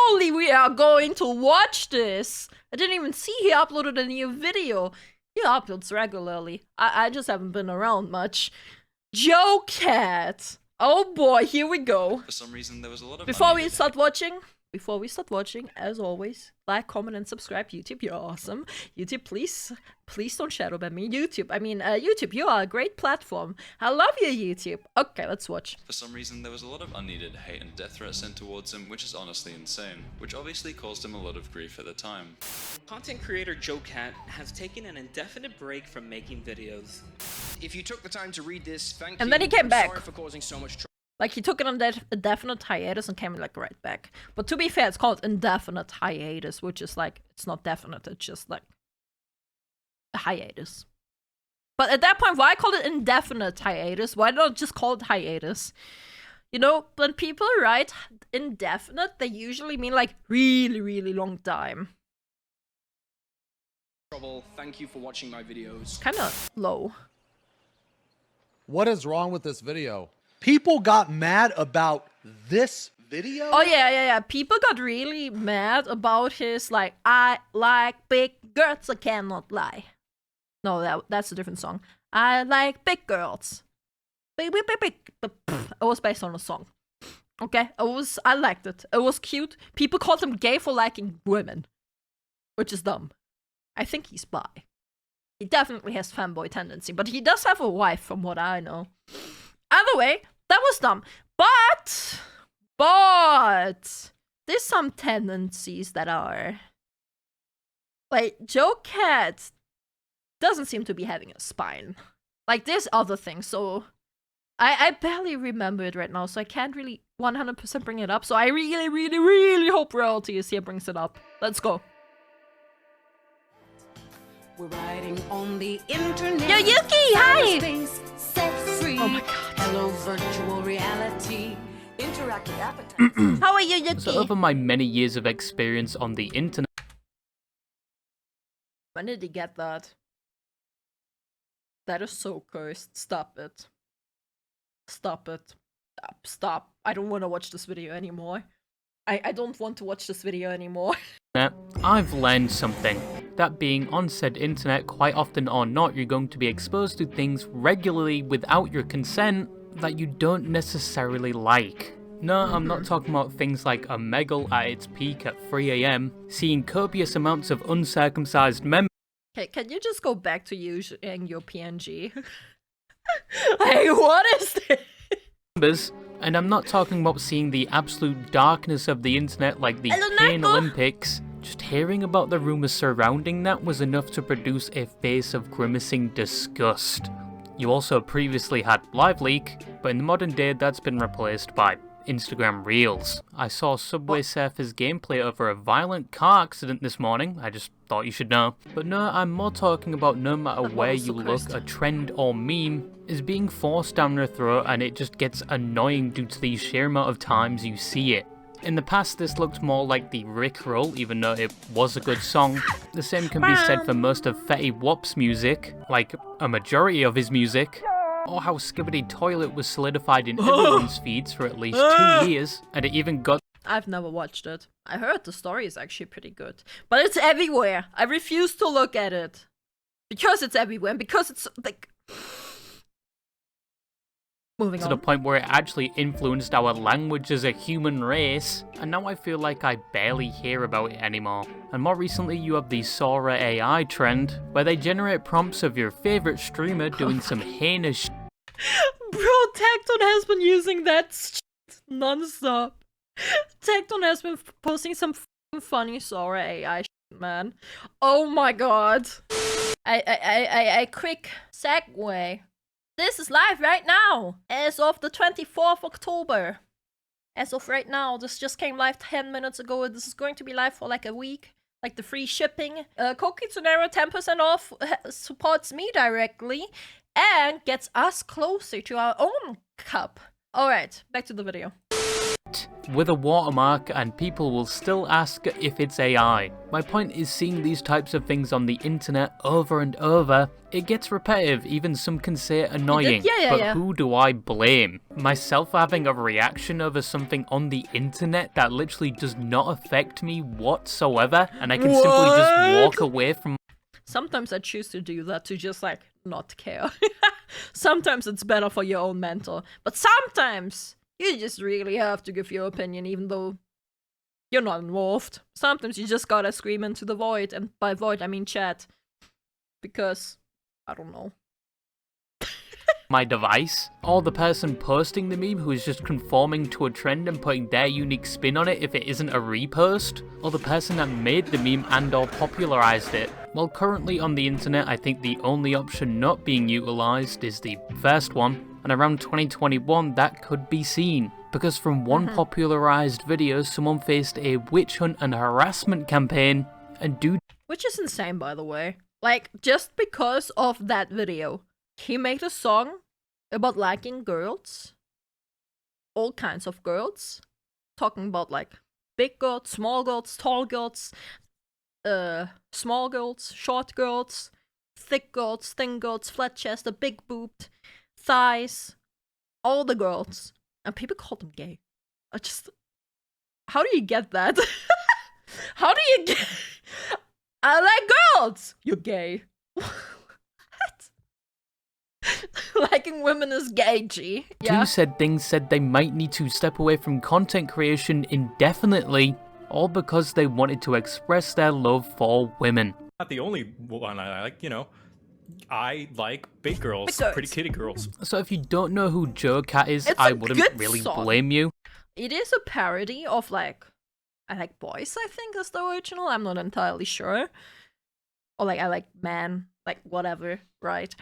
surely we are going to watch this. I didn't even see he uploaded a new video. He uploads regularly. I just haven't been around much. JoCat. Oh boy, here we go. For some reason, there was a lot of Before we start watching, as always, like, comment, and subscribe. YouTube, you're awesome. YouTube, please don't shadow ban me. YouTube, you are a great platform. I love you, YouTube. Okay, let's watch. For some reason, there was a lot of unneeded hate and death threats sent towards him, which is honestly insane, which obviously caused him a lot of grief at the time. Content creator JoCat has taken an indefinite break from making videos. If you took the time to read this, thank you. And then he came back. Sorry for causing so much trouble. Like, he took it on that indefinite hiatus and came, like, right back. But to be fair, it's called indefinite hiatus, which is, like, it's not definite, it's just, like, a hiatus. But at that point, why call it indefinite hiatus? Why not just call it hiatus? You know, when people write indefinite, they usually mean, like, really, really long time. Thank you for watching my videos. Kinda low. What is wrong with this video? People got mad about this video? Oh, yeah. People got really mad about his, like, I like big girls, I cannot lie. No, that's a different song. I like big girls. Big. It was based on a song. Okay? I liked it. It was cute. People called him gay for liking women. Which is dumb. I think he's bi. He definitely has fanboy tendency, but he does have a wife from what I know. Either way, that was dumb. But there's some tendencies that are, like, JoCat doesn't seem to be having a spine. Like, there's other things, so I barely remember it right now, so I can't really 100% bring it up. So I really hope Royalty is here brings it up. Let's go. We're riding on the internet. Yo, Yuki, hi! Set free. Oh my god. Hello, virtual reality. Interactive appetite. How are you, Yuki? So over my many years of experience on the internet... When did he get that? That is so cursed. Stop it. Stop it. Stop. I don't want to watch this video anymore. I don't want to watch this video anymore. I've learned something. That being on said internet, quite often or not, you're going to be exposed to things regularly without your consent that you don't necessarily like. No, I'm not talking about things like a Omegle at its peak at 3 AM, seeing copious amounts of uncircumcised members. Okay, can you just go back to using your PNG? Hey, what is this? And I'm not talking about seeing the absolute darkness of the internet like the Pain Olympics. Just hearing about the rumours surrounding that was enough to produce a face of grimacing disgust. You also previously had LiveLeak, but in the modern day that's been replaced by Instagram Reels. I saw Subway Surfers gameplay over a violent car accident this morning, I just thought you should know. But no, I'm more talking about no matter where you look, a trend or meme is being forced down your throat and it just gets annoying due to the sheer amount of times you see it. In the past this looked more like the Rickroll, even though it was a good song. The same can be said for most of Fetty Wap's music, like a majority of his music. Or how Skibbity Toilet was solidified in everyone's feeds for at least 2 years, and it even got... I've never watched it. I heard the story is actually pretty good. But it's everywhere. I refuse to look at it. Because it's everywhere, and because it's, like... Moving on. To the point where it actually influenced our language as a human race, and now I feel like I barely hear about it anymore. And more recently you have the Sora AI trend, where they generate prompts of your favourite streamer doing some heinous shit. Bro, Tecton has been using that shit non-stop. Tecton has been posting some funny Sora AI shit, man. Oh my god. I quick segue. This is live right now, as of the 24th October. As of right now, this just came live 10 minutes ago. This is going to be live for like a week. Like the free shipping. Kitsunero 10% off supports me directly and gets us closer to our own cup. Alright, back to the video. with a watermark, and people will still ask if it's AI. My point is, seeing these types of things on the internet over and over, it gets repetitive, even some can say annoying, but who do I blame? Myself having a reaction over something on the internet that literally does not affect me whatsoever, and I can simply just walk away from. Sometimes I choose to do that to just like not care. Sometimes it's better for your own mental, but sometimes you just really have to give your opinion even though you're not involved. Sometimes you just gotta scream into the void, and by void I mean chat. Because, I don't know. My device, or the person posting the meme who is just conforming to a trend and putting their unique spin on it if it isn't a repost, or the person that made the meme and or popularized it. Well, currently on the internet, I think the only option not being utilized is the first one, and around 2021 that could be seen, because from one popularized video someone faced a witch hunt and harassment campaign, and dude, which is insane, by the way. Like, just because of that video, he made a song about liking girls, all kinds of girls, talking about like big girls, small girls, tall girls, small girls, short girls, thick girls, thin girls, flat chested, big boobed, thighs, all the girls, and people called him gay. I just, how do you get that? How do you get? I like girls. You're gay. What? Liking women is gay, G. Yeah. Two said things said they might need to step away from content creation indefinitely, all because they wanted to express their love for women. Not the only one I like, you know. I like big girls, pretty kitty girls. So if you don't know who JoCat is, I wouldn't really blame you. It is a parody of like, I Like Boys, I think is the original. I'm not entirely sure. Or like, I Like Man, like whatever, right?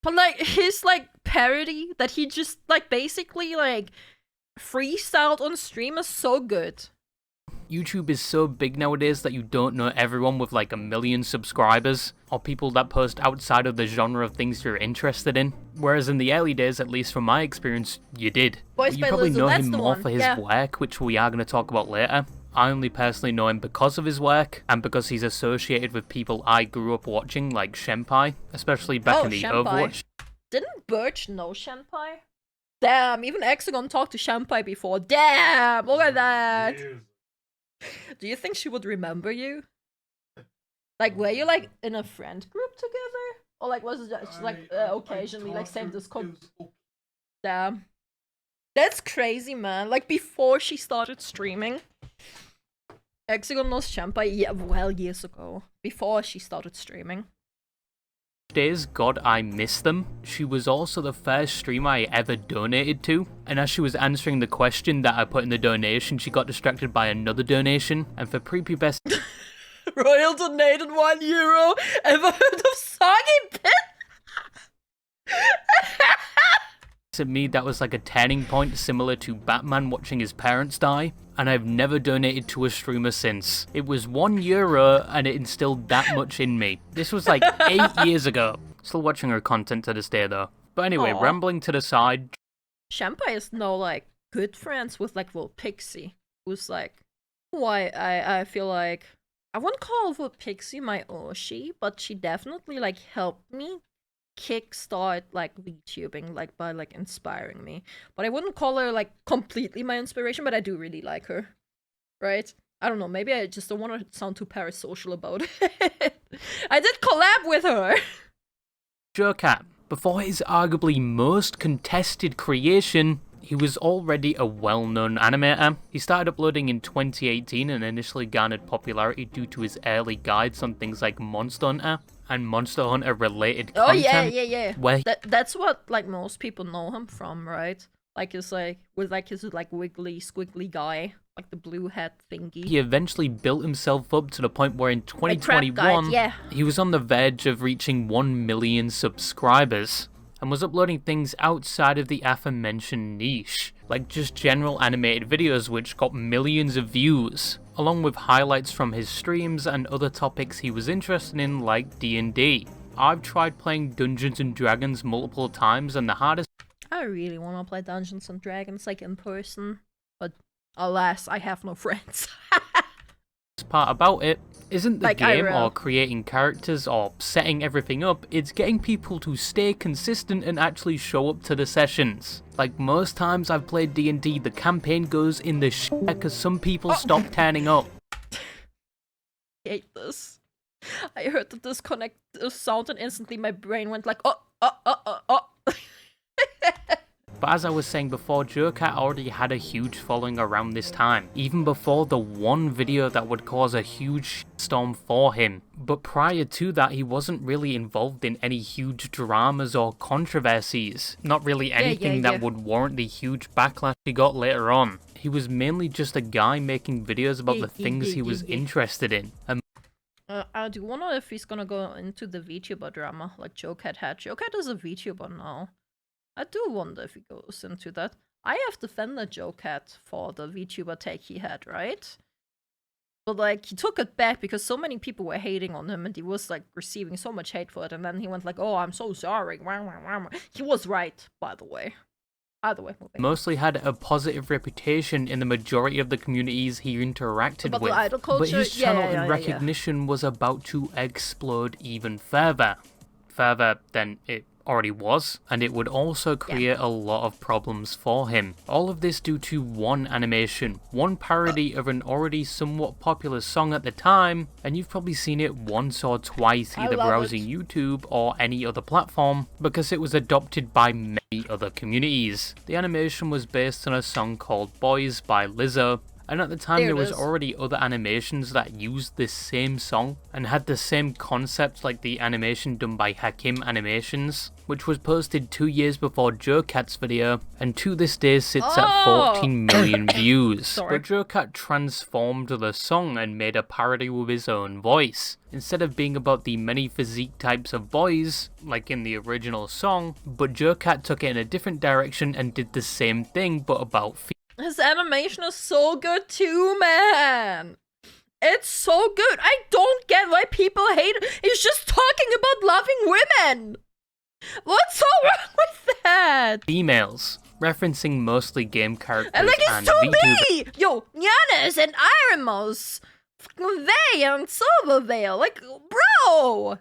But like, his like parody that he just like basically like freestyled on stream is so good. YouTube is so big nowadays that you don't know everyone with like 1 million subscribers, or people that post outside of the genre of things you're interested in. Whereas in the early days, at least from my experience, you did. Boys You by probably Lizzo, know that's him the more one. for his Yeah. work, which we are going to talk about later. I only personally know him because of his work, and because he's associated with people I grew up watching, like Shenpai, especially back in the Shenpai. Overwatch. Didn't Birch know Shenpai? Damn, even Hexagon talked to Shenpai before. Damn, look at that. Do you think she would remember you? Like, were you like in a friend group together? Or like, was it just like occasionally like same Discord? Damn. That's crazy, man. Like, before she started streaming, Hexagon knows Shenpai, yeah, well, years ago. Before she started streaming. Days, God, I miss them. She was also the first streamer I ever donated to, and as she was answering the question that I put in the donation, she got distracted by another donation, and for prepubescent Royal donated €1. Ever heard of Soggy Pit? to me, that was like a turning point similar to Batman watching his parents die, and I've never donated to a streamer since. It was €1 and it instilled that much in me. This was like 8 years ago. Still watching her content to this day though. But anyway, rambling to the side. Shenpai is now like good friends with like Will Pixie, who's like, who I feel like, I wouldn't call Will Pixie my Oshi, but she definitely like helped me kickstart like VTubing, like by like inspiring me. But I wouldn't call her like completely my inspiration, but I do really like her, right? I don't know, maybe I just don't want to sound too parasocial about it. I did collab with her. JoCat, before his arguably most contested creation, he was already a well-known animator. He started uploading in 2018 and initially garnered popularity due to his early guides on things like Monster Hunter and Monster Hunter related content. Yeah. Where That's what like most people know him from, right? Like it's like with like his like wiggly squiggly guy, like the blue hat thingy. he eventually built himself up to the point where in 2021, he was on the verge of reaching 1 million subscribers, and was uploading things outside of the aforementioned niche, like just general animated videos which got millions of views, along with highlights from his streams and other topics he was interested in like D&D. I've tried playing Dungeons and Dragons multiple times, and the hardest I really want to play Dungeons and Dragons like in person. Alas, I have no friends. Part about it isn't the Like game IRL. or creating characters or setting everything up, it's getting people to stay consistent and actually show up to the sessions. Like most times I've played D&D, the campaign goes in the shit because some people stop turning up. I hate this. I heard the disconnect sound and instantly my brain went like, oh. But as I was saying before, JoCat already had a huge following around this time, even before the one video that would cause a huge storm for him. But prior to that, he wasn't really involved in any huge dramas or controversies. Not really anything that would warrant the huge backlash he got later on. He was mainly just a guy making videos about the things he was interested in. And I do wonder if he's gonna go into the VTuber drama like JoCat had. JoCat is a VTuber now. I do wonder if he goes into that. I have defended JoCat for the VTuber take he had, right? But like, he took it back because so many people were hating on him and he was like receiving so much hate for it, and then he went like, oh, I'm so sorry. He was right, by the way. Either way, mostly had a positive reputation in the majority of the communities he interacted about with, the idol culture? but his channel and recognition was about to explode even further than it already was, and it would also create a lot of problems for him. All of this due to one animation, one parody of an already somewhat popular song at the time, and you've probably seen it once or twice either browsing YouTube or any other platform, because it was adopted by many other communities. The animation was based on a song called Boys by Lizzo, and at the time there was already other animations that used this same song and had the same concept like the animation done by Hakim Animations, which was posted 2 years before JoCat's video, and to this day sits at 14 million views. But JoCat transformed the song and made a parody with his own voice. Instead of being about the many physique types of boys, like in the original song, but JoCat took it in a different direction and did the same thing but about females. His animation is so good too, man. It's so good. I don't get why people hate it. He's just talking about loving women. What's so wrong with that? Females, referencing mostly game characters And like, and it's 2B! Yo, Giannis and Ironmouse, Vey and Silverveil. Like, bro!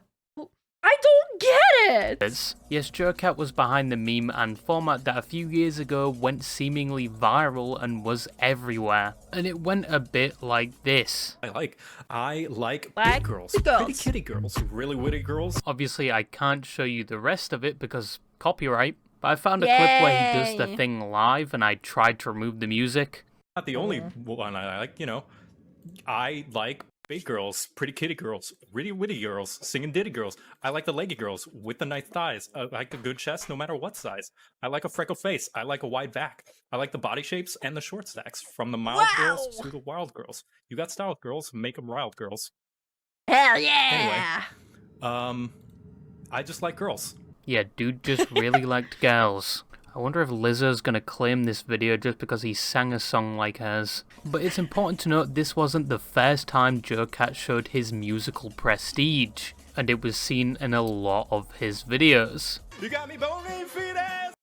I don't get it! Yes, JoCat was behind the meme and format that a few years ago went seemingly viral and was everywhere. And it went a bit like this. I like big girls, pretty kitty girls, really witty girls. Obviously, I can't show you the rest of it because copyright, but I found a clip where he does the thing live and I tried to remove the music. Not the only one I like, you know. I like big girls, pretty kitty girls, really witty girls, singing ditty girls. I like the leggy girls with the nice thighs. I like a good chest no matter what size. I like a freckled face. I like a wide back. I like the body shapes and the short stacks, from the mild girls to the wild girls. You got style girls, make them wild girls. Hell yeah! Anyway, I just like girls. Yeah, dude just really liked girls. I wonder if Lizzo's gonna claim this video just because he sang a song like hers. But it's important to note this wasn't the first time JoCat showed his musical prestige, and it was seen in a lot of his videos. You got me bony feet ass,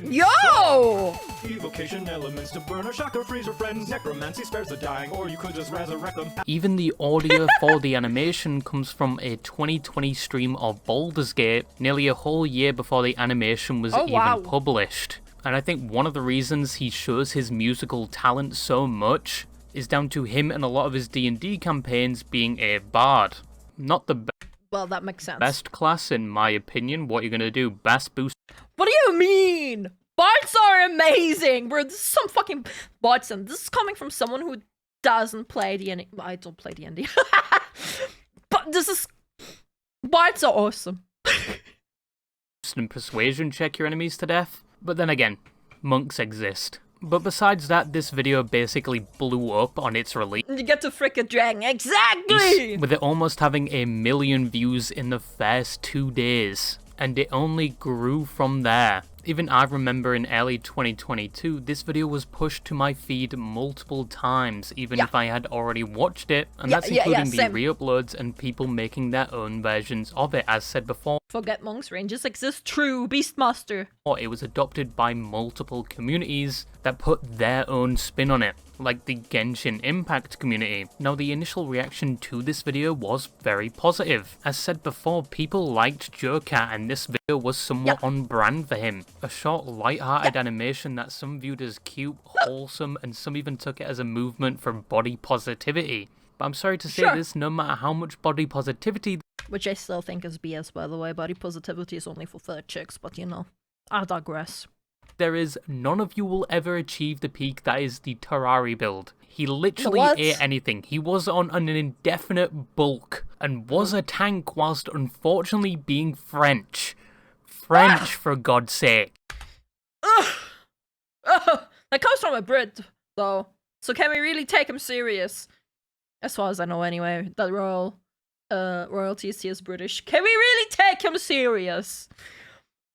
Yo! Evocation elements to burn or shock or freeze your friends. Necromancy spares the dying, or you could just resurrect them. Even the audio for the animation comes from a 2020 stream of Baldur's Gate, nearly a whole year before the animation was even published. And I think one of the reasons he shows his musical talent so much is down to him and a lot of his D&D campaigns being a bard. Not the well, that makes sense. Best class, in my opinion. What you're gonna do? Bass boost. What do you mean? Bards are amazing, bro. This is some fucking bots, and this is coming from someone who doesn't play D&D. I don't play D&D. But this is... Bards are awesome. And persuasion check your enemies to death. But then again, monks exist. But besides that, this video basically blew up on its release. You get to frick a dragon, exactly! With it almost having 1 million views in the first 2 days. And it only grew from there. Even I remember in early 2022, this video was pushed to my feed multiple times, even if I had already watched it, and that's including the re-uploads and people making their own versions of it, as said before. Forget monks, ranges exist, true, Beastmaster. It was adopted by multiple communities that put their own spin on it, like the Genshin Impact community. Now, the initial reaction to this video was very positive. As said before, people liked JoCat and this video was somewhat on brand for him. A short, light-hearted animation that some viewed as cute, wholesome, and some even took it as a movement for body positivity. But I'm sorry to say this, no matter how much body positivity... Which I still think is BS, by the way. Body positivity is only for fat chicks, but you know, I digress. There is, none of you will ever achieve the peak that is the Terrari build. He literally ate anything. He was on an indefinite bulk and was a tank whilst unfortunately being French. French, for God's sake. That comes from a Brit, though. So can we really take him serious? As far as I know anyway, that royalty is here British. Can we really take him serious?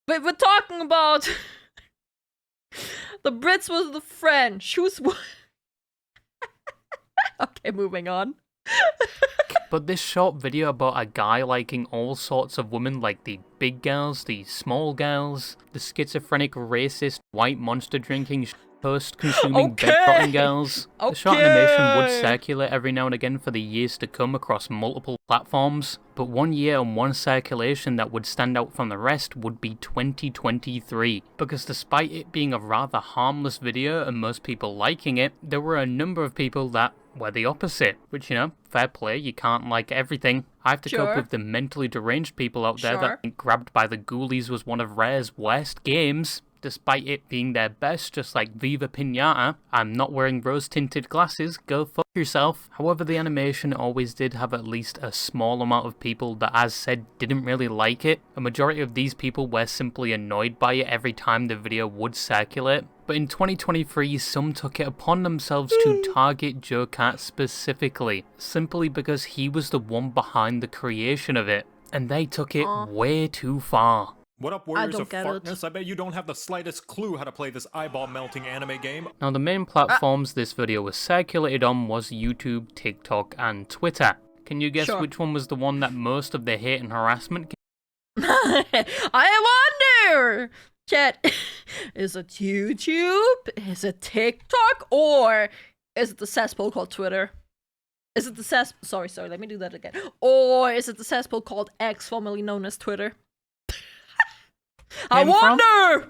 But we're talking about the Brits was the French. Who's okay, moving on. But this short video about a guy liking all sorts of women, like the big girls, the small girls, the schizophrenic, racist, white monster drinking, toast-consuming, bed-rotting girls. The short animation would circulate every now and again for the years to come across multiple platforms, but 1 year and one circulation that would stand out from the rest would be 2023, because despite it being a rather harmless video and most people liking it, there were a number of people that were the opposite, which, you know, fair play, you can't like everything. I have to cope with the mentally deranged people out there that think Grabbed by the Ghoulies was one of Rare's worst games, despite it being their best, just like Viva Pinata. I'm not wearing rose-tinted glasses, go fuck yourself. However, the animation always did have at least a small amount of people that, as said, didn't really like it. A majority of these people were simply annoyed by it every time the video would circulate. But in 2023, some took it upon themselves to target JoCat specifically, simply because he was the one behind the creation of it, and they took it way too far. What up, warriors of fartness? I bet you don't have the slightest clue how to play this eyeball-melting anime game. Now, the main platforms this video was circulated on was YouTube, TikTok, and Twitter. Can you guess which one was the one that most of the hate and harassment came? I wonder! Chat, is it YouTube? Is it TikTok? Or is it the cesspool called Twitter? Is it the sorry, let me do that again. Or is it the cesspool called X, formerly known as Twitter? I wonder!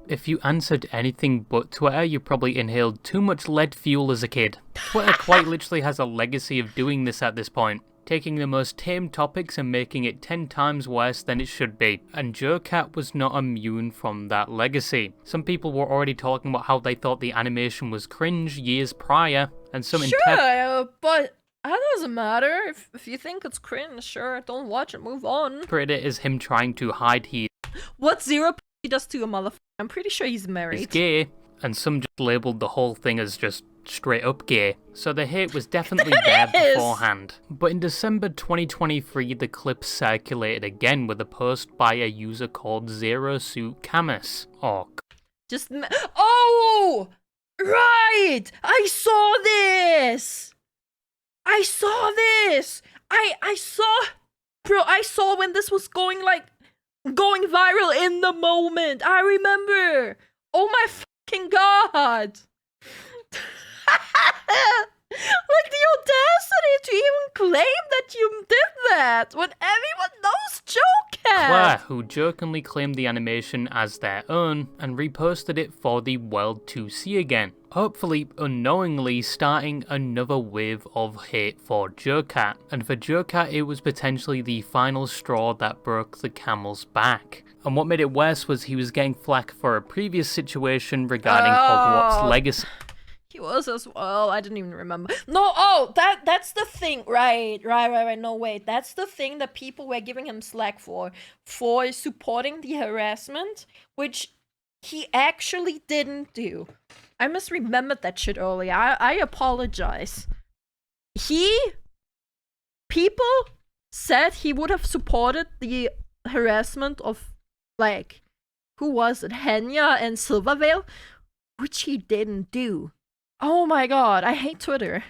If you answered anything but Twitter, you probably inhaled too much lead fuel as a kid. Twitter quite literally has a legacy of doing this at this point, taking the most tame topics and making it 10 times worse than it should be. And JoCat was not immune from that legacy. Some people were already talking about how they thought the animation was cringe years prior, and some but that doesn't matter. If you think it's cringe, sure, don't watch it, move on. interpreted it as him trying to hide he What Zero P does to a motherfucker? I'm pretty sure he's married. is gay, and some just labelled the whole thing as just straight up gay. So the hate was definitely there beforehand. But in December 2023, the clip circulated again with a post by a user called Zero Suit Camus. Oh! Right! I saw this! I saw when this was going viral in the moment. I remember. Oh my fucking god. Like the audacity to even claim that you did that when everyone knows JoCat. Claire, who jokingly claimed the animation as their own and reposted it for the world to see again, hopefully unknowingly starting another wave of hate for JoCat. And for JoCat, it was potentially the final straw that broke the camel's back. And what made it worse was he was getting flack for a previous situation regarding Hogwarts Legacy. He was as well. I didn't even remember. No, that's the thing. Right. No, wait. That's the thing that people were giving him slack for supporting the harassment, which he actually didn't do. I misremembered that shit earlier. I apologize. People said he would have supported the harassment of, like, who was it? Henya and Silvervale, which he didn't do. Oh my god, I hate Twitter.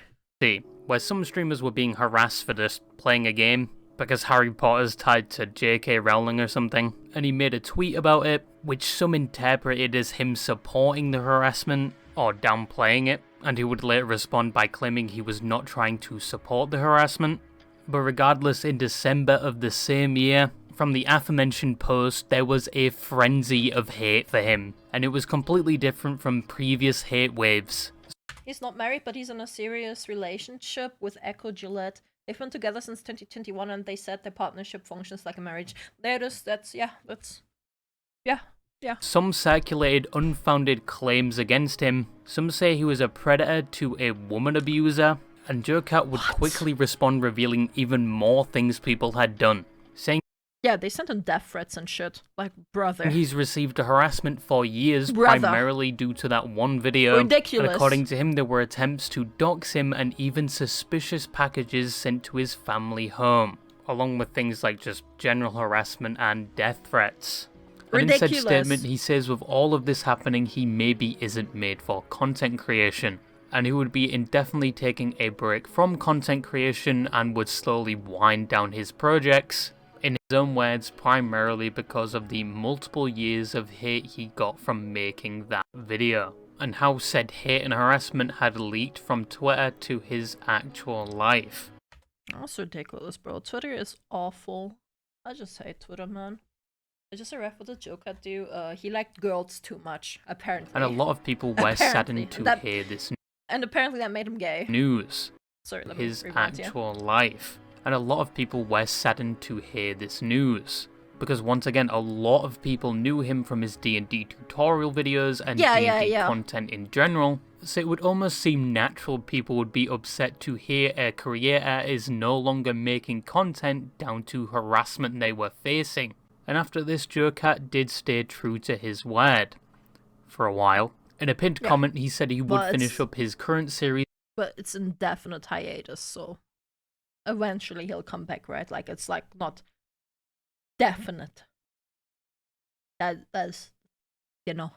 Where some streamers were being harassed for just playing a game, because Harry Potter's tied to J.K. Rowling or something, and he made a tweet about it, which some interpreted as him supporting the harassment or downplaying it, and he would later respond by claiming he was not trying to support the harassment. But regardless, in December of the same year, from the aforementioned post, there was a frenzy of hate for him, and it was completely different from previous hate waves. He's not married, but he's in a serious relationship with Echo Gillette. They've been together since 2021, and they said their partnership functions like a marriage. There it is. Yeah. Some circulated unfounded claims against him. Some say he was a predator to a woman abuser, and JoCat would quickly respond, revealing even more things people had done, saying Yeah, they sent him death threats and shit. Like, brother. he's received harassment for years, Brother. primarily due to that one video. Ridiculous. And according to him, there were attempts to dox him and even suspicious packages sent to his family home, along with things like just general harassment and death threats. And in said statement, he says with all of this happening, he maybe isn't made for content creation, and he would be indefinitely taking a break from content creation and would slowly wind down his projects, in his own words, primarily because of the multiple years of hate he got from making that video, and how said hate and harassment had leaked from Twitter to his actual life. That's ridiculous, bro. Twitter is awful. I just hate Twitter, man. I just read what did JoCat do? He liked girls too much, apparently. And a lot of people were saddened to hear this and apparently that made him gay. news. Sorry, let me His rewind, actual life. And a lot of people were saddened to hear this news. Because once again, a lot of people knew him from his D&D tutorial videos and D&D content in general. So it would almost seem natural people would be upset to hear a creator is no longer making content down to harassment they were facing. And after this, JoCat did stay true to his word. For a while. In a pinned comment, he said he would finish up his current series. But it's indefinite hiatus, so eventually he'll come back, right? Like, it's like not definite. That's, you know.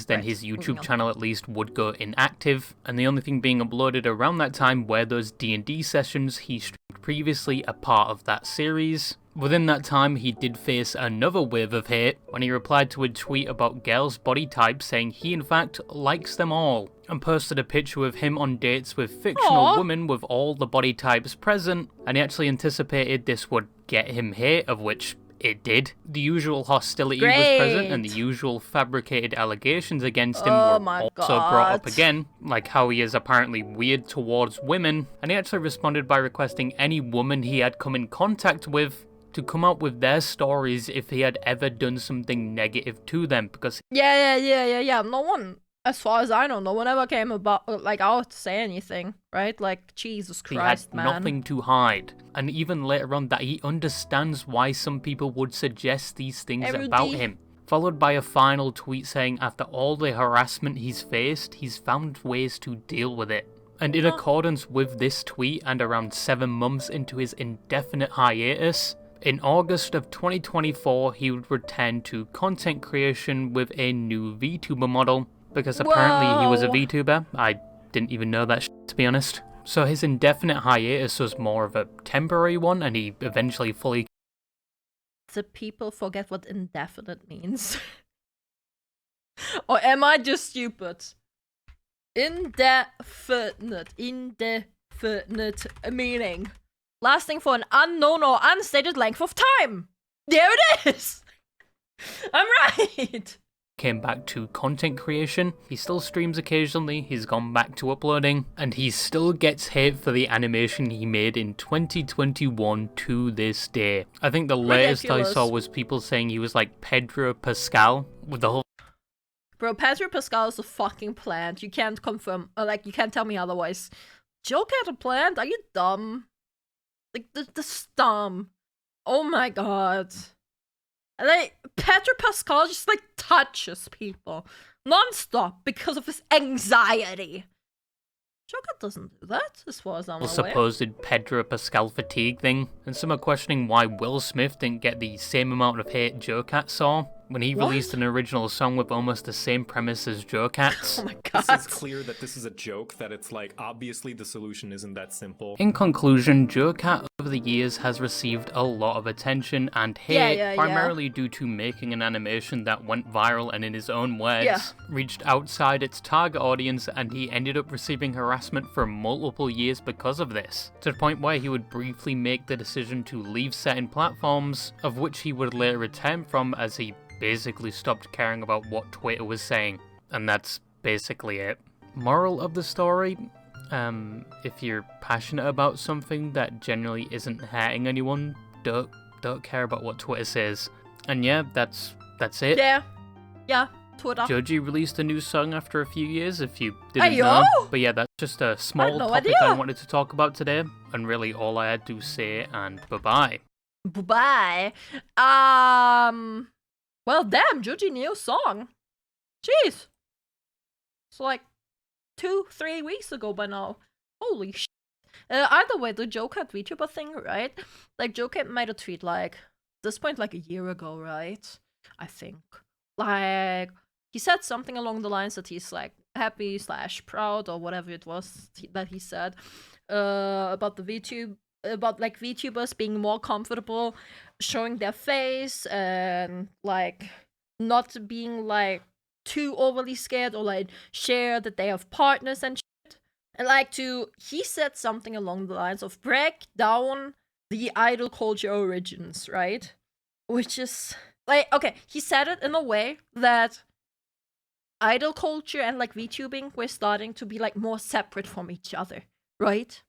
Then his YouTube channel at least would go inactive, and the only thing being uploaded around that time were those D&D sessions he streamed previously, a part of that series. Within that time, he did face another wave of hate when he replied to a tweet about girls' body types, saying he in fact likes them all, and posted a picture of him on dates with fictional women with all the body types present, and he actually anticipated this would get him hate, of which it did. The usual hostility was present, and the usual fabricated allegations against him were also brought up again, like how he is apparently weird towards women, and he actually responded by requesting any woman he had come in contact with to come up with their stories if he had ever done something negative to them, because Yeah. No one, as far as I know, no one ever came out to say anything, right? Like, Jesus Christ, he had nothing to hide. And even later on, that he understands why some people would suggest these things about him. Followed by a final tweet saying after all the harassment he's faced, he's found ways to deal with it. And in accordance with this tweet, and around 7 months into his indefinite hiatus, in August of 2024, he would return to content creation with a new VTuber model, because apparently he was a VTuber. I didn't even know that shit, to be honest. So his indefinite hiatus was more of a temporary one, and he eventually fully... Do people forget what indefinite means? Or am I just stupid? Indefinite meaning. Lasting for an unknown or unstated length of time. There it is! I'm right! Came back to content creation. He still streams occasionally, he's gone back to uploading, and he still gets hate for the animation he made in 2021 to this day. I think the latest I saw was people saying he was like Pedro Pascal with the whole... Bro, Pedro Pascal is a fucking plant. You can't confirm, you can't tell me otherwise. JoCat a plant? Are you dumb? Like, this dumb. Oh my god. And Pedro Pascal just, touches people non-stop because of his anxiety. JoCat doesn't do that, as far as I'm aware. Supposed Pedro Pascal fatigue thing, and some are questioning why Will Smith didn't get the same amount of hate JoCat saw. when he released an original song with almost the same premise as JoCat's. Oh my god. This is clear that this is a joke, that it's like, obviously the solution isn't that simple. In conclusion, JoCat over the years has received a lot of attention and hate, primarily due to making an animation that went viral and, in his own words, reached outside its target audience, and he ended up receiving harassment for multiple years because of this, to the point where he would briefly make the decision to leave certain platforms, of which he would later return from as he basically stopped caring about what Twitter was saying. And that's basically it. Moral of the story, if you're passionate about something that generally isn't hurting anyone, don't care about what Twitter says. And yeah, that's it. Yeah, Twitter. Joji released a new song after a few years, if you didn't know. But yeah, that's just a small topic I wanted to talk about today, and really all I had to say, and bye-bye. Bye-bye. Well, damn, Joji new song. Jeez. It's like 2-3 weeks ago by now. Holy shit. Either way, the JoCat VTuber thing, right? Like, JoCat made a tweet, like, this point, like, a year ago, right? I think. Like, he said something along the lines that he's, like, happy/proud, or whatever it was that he said, about the about, like, VTubers being more comfortable showing their face and, like, not being, like, too overly scared or, like, share that they have partners and shit. And, like, he said something along the lines of break down the idol culture origins, right? Which is, like, okay, he said it in a way that idol culture and, like, VTubing were starting to be, like, more separate from each other, right?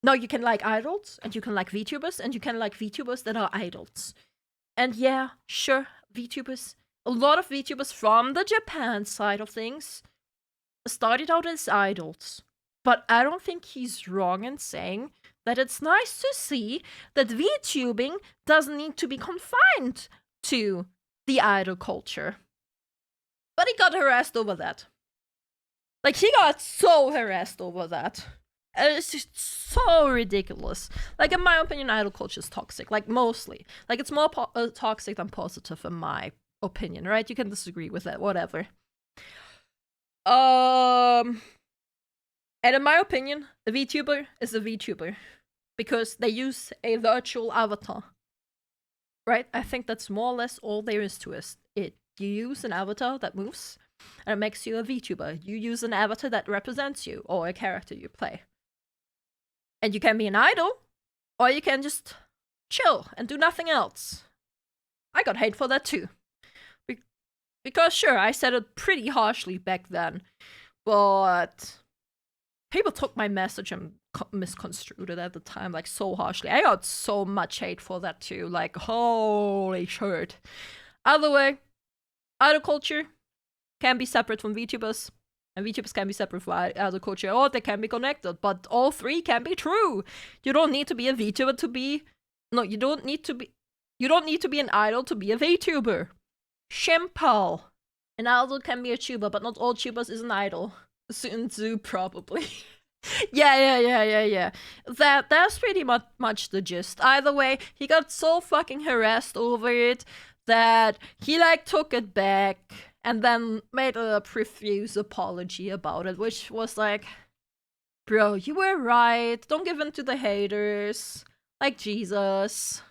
No, you can like idols, and you can like VTubers, and you can like VTubers that are idols. And yeah, sure, VTubers, a lot of VTubers from the Japan side of things started out as idols. But I don't think he's wrong in saying that it's nice to see that VTubing doesn't need to be confined to the idol culture. But he got harassed over that. Like, he got so harassed over that. And it's just so ridiculous. Like, in my opinion, idol culture is toxic. Like, mostly. Like, it's more toxic than positive in my opinion, right? You can disagree with that, whatever. And in my opinion, a VTuber is a VTuber. Because they use a virtual avatar. Right? I think that's more or less all there is to it. You use an avatar that moves, and it makes you a VTuber. You use an avatar that represents you, or a character you play. And you can be an idol, or you can just chill and do nothing else. I got hate for that too. Because sure, I said it pretty harshly back then, but people took my message and misconstrued it at the time, like, so harshly. I got so much hate for that too, like, holy shit. Either way, idol culture can be separate from VTubers. And VTubers can be separate from idol culture, or they can be connected, but all three can be true. You don't need to be a VTuber to be... No, you don't need to be an idol to be a VTuber. Simple. An idol can be a tuber, but not all tubers is an idol. Sun Tzu, probably. Yeah. That's pretty much the gist. Either way, he got so fucking harassed over it that he, like, took it back and then made a profuse apology about it, which was like, bro, you were right. Don't give in to the haters. Like, Jesus.